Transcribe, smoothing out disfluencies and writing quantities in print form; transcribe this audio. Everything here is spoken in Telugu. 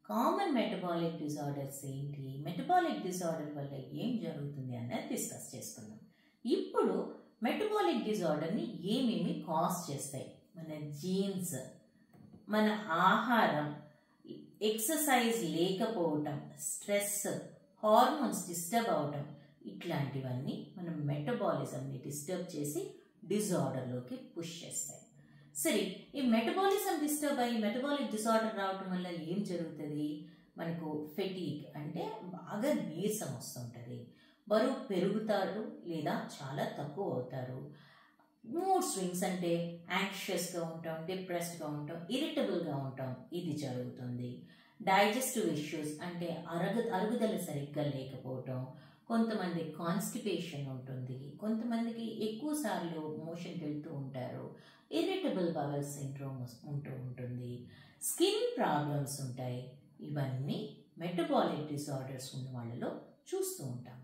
కామన్ మెటబాలిక్ డిజార్డర్స్ ఏంటి, మెటబాలిక్ డిజార్డర్ వల్ల ఏం జరుగుతుంది అన్నది డిస్కస్ చేసుకుందాం. ఇప్పుడు మెటబాలిక్ డిజార్డర్ని ఏమేమి కాజ్ చేస్తాయి? మన జీన్స్, మన ఆహారం, ఎక్సర్సైజ్ లేకపోవటం, స్ట్రెస్, హార్మోన్స్ డిస్టర్బ్ అవటం, ఇట్లాంటివన్నీ మనం మెటబాలిజంని డిస్టర్బ్ చేసి డిజార్డర్లోకి పుష్ చేస్తాయి. సరే, ఈ మెటబాలిజం డిస్టర్బ్ అయ్యి మెటబాలిక్ డిజార్డర్ రావటం వల్ల ఏం జరుగుతుంది? మనకు ఫెటీగ్ అంటే బాగా నీరసం వస్తుంటుంది, బరువు పెరుగుతారు లేదా చాలా తక్కువ అవుతారు, మూడ్ స్వింగ్స్ అంటే యాంగ్షియస్గా ఉంటాం, డిప్రెస్డ్గా ఉంటాం, ఇరిటబుల్గా ఉంటాం, ఇది జరుగుతుంది. డైజెస్టివ్ ఇష్యూస్ అంటే అరుగుదల సరిగ్గా లేకపోవటం, కొంతమంది కాన్స్టిపేషన్ ఉంటుంది, కొంతమందికి ఎక్కువ సార్లు మోషన్ వెళ్తూ ఉంటారు, ఇరిటబుల్ బవల్ సిండ్రోమ్ ఉంటూ ఉంటుంది, స్కిన్ ప్రాబ్లమ్స్ ఉంటాయి. ఇవన్నీ మెటబాలిక్ డిజార్డర్స్ ఉన్న వాళ్ళలో చూస్తూ ఉంటాం.